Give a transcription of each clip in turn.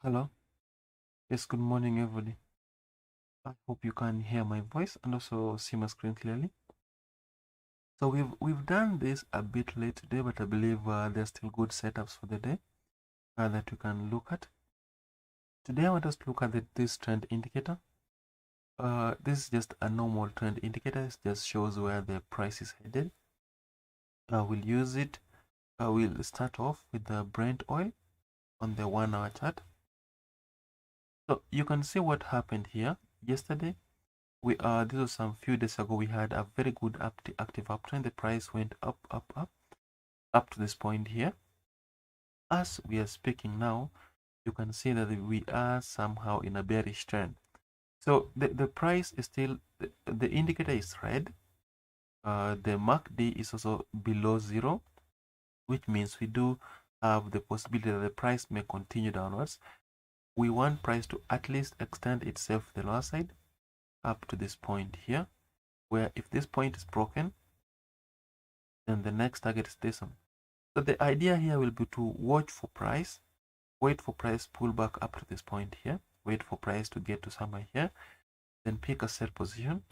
Hello. Yes, good morning, everybody. I hope you can hear my voice and also see my screen clearly. So we've done this a bit late today, but I believe there's still good setups for the day that we can look at. Today I want us to look at this trend indicator. This is just a normal trend indicator. It just shows where the price is headed. We'll use it. We'll start off with the Brent oil on the 1 hour chart. So you can see what happened here yesterday. This was some few days ago. We had a very good active uptrend. The price went up to this point here. As we are speaking now, you can see that we are somehow in a bearish trend. So the price is still, the indicator is red. The MACD is also below 0, which means we do have the possibility that the price may continue downwards. We want price to at least extend itself to the lower side up to this point here, where if this point is broken, then the next target is this one. So the idea here will be to watch for price, wait for price pull back up to this point here, wait for price to get to somewhere here, then pick a sell position,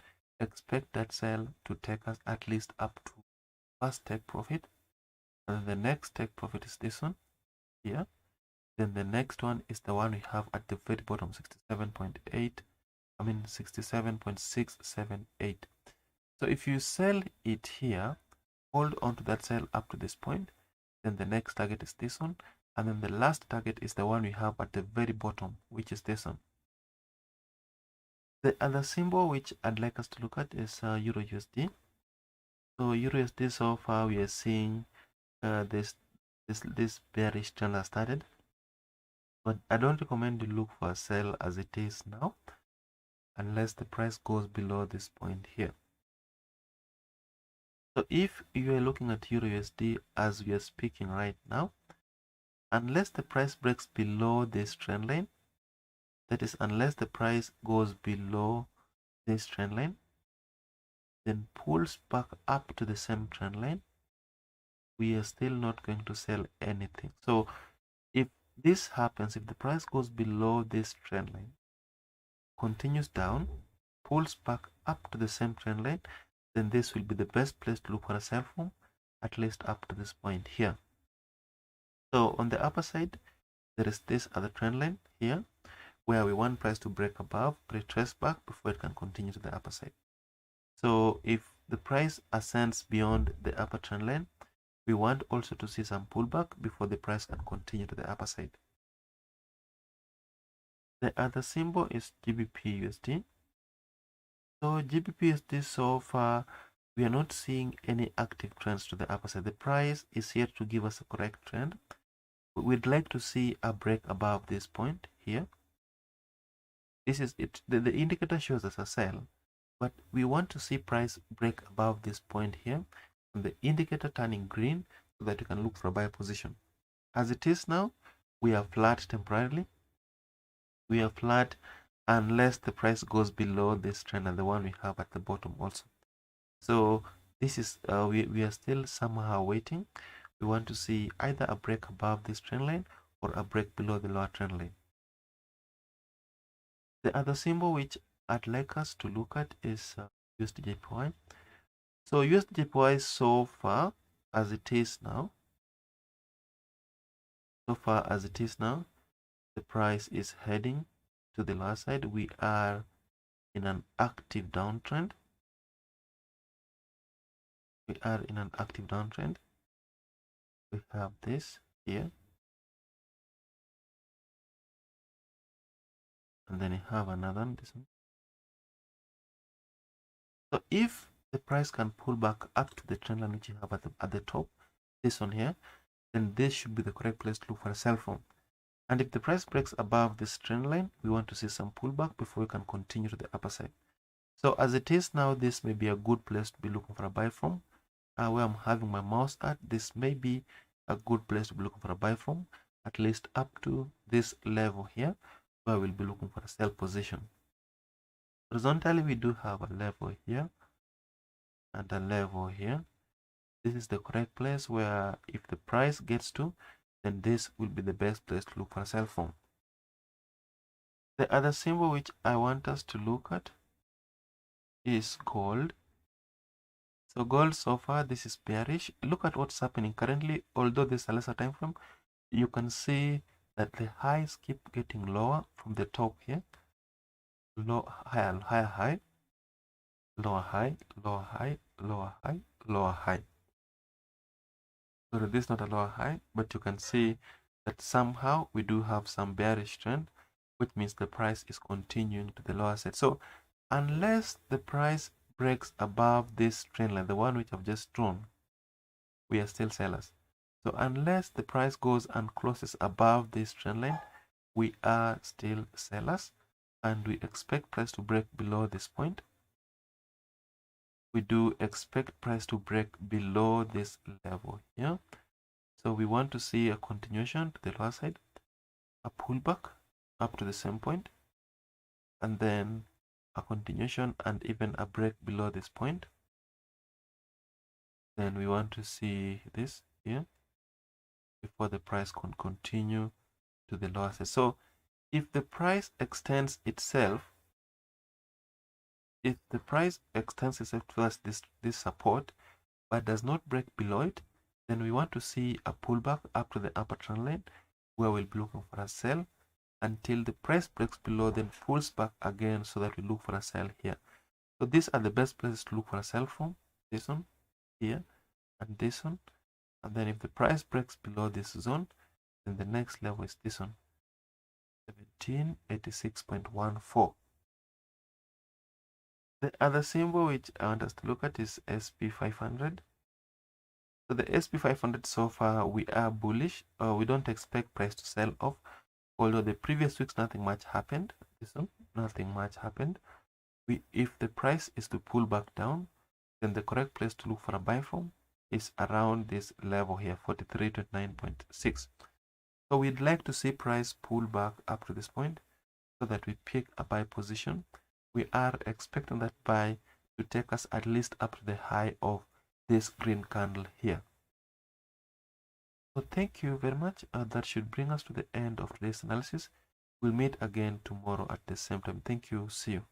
expect that sell to take us at least up to first take profit, and the next take profit is this one here. Then the next one is the one we have at the very bottom, 67.678. So if you sell it here, hold on to that sell up to this point, then the next target is this one, and then the last target is the one we have at the very bottom, which is this one. The other symbol which I'd like us to look at is Euro USD. So Euro USD, so far we are seeing this bearish trend has started, but I don't recommend you look for a sell as it is now, unless the price goes below this point here. So if you are looking at Euro USD as we are speaking right now, unless the price breaks below this trend line, that is, unless the price goes below this trend line, then pulls back up to the same trend line, we are still not going to sell anything. So if this happens, if the price goes below this trend line, continues down, pulls back up to the same trend line, then this will be the best place to look for a sell from, at least up to this point here. So on the upper side, there is this other trend line here, where we want price to break above, retrace back before it can continue to the upper side. So if the price ascends beyond the upper trend line, we want also to see some pullback before the price can continue to the upper side. The other symbol is GBP USD. So GBP USD, so far we are not seeing any active trends to the upper side. The price is here to give us a correct trend. We'd like to see a break above this point here. This is it. The indicator shows us a sell, but we want to see price break above this point here, and the indicator turning green so that you can look for a buy position. As it is now, we are flat temporarily. We are flat unless the price goes below this trend and the one we have at the bottom also. So this is we are still somehow waiting. We want to see either a break above this trend line or a break below the lower trend line. The other symbol which I'd like us to look at is USDJPY. So USDJPY, so far as it is now, the price is heading to the lower side. We are in an active downtrend. We have this here, and then we have another one, this one. So if the price can pull back up to the trend line which you have at the top, this one here, then this should be the correct place to look for a sell from. And if the price breaks above this trend line, we want to see some pullback before we can continue to the upper side. So as it is now, this may be a good place to be looking for a buy from. Where I'm having my mouse at, this may be a good place to be looking for a buy from, at least up to this level here, where we'll be looking for a sell position. Horizontally, we do have a level here and a level here. This is the correct place where if the price gets to, then this will be the best place to look for a sell from. The other symbol which I want us to look at is gold. So gold so far, this is bearish. Look at what's happening currently. Although this is a lesser time frame, you can see that the highs keep getting lower from the top here. Low, higher, higher high, lower high, lower high, lower high, lower high. So this is not a lower high, but you can see that somehow we do have some bearish trend, which means the price is continuing to the lower side. So unless the price breaks above this trend line, the one which I've just drawn, we are still sellers. So unless the price goes and closes above this trend line, we are still sellers, and we expect price to break below this point. We do expect price to break below this level here. So we want to see a continuation to the lower side, a pullback up to the same point, and then a continuation and even a break below this point. Then we want to see this here before the price can continue to the lower side. So if the price extends itself, towards this support but does not break below it, then we want to see a pullback up to the upper trend line where we'll be looking for a sell until the price breaks below, then pulls back again so that we look for a sell here. So these are the best places to look for a sell from. This one here and this one. And then if the price breaks below this zone, then the next level is this one, 1786.14. The other symbol which I want us to look at is SP500. So the SP500 so far we are bullish. We don't expect price to sell off. Although the previous weeks nothing much happened. This one, nothing much happened. If the price is to pull back down, then the correct place to look for a buy from is around this level here, 4329.6. So we'd like to see price pull back up to this point so that we pick a buy position. We are expecting that buy to take us at least up to the high of this green candle here. So thank you very much. That should bring us to the end of today's analysis. We'll meet again tomorrow at the same time. Thank you. See you.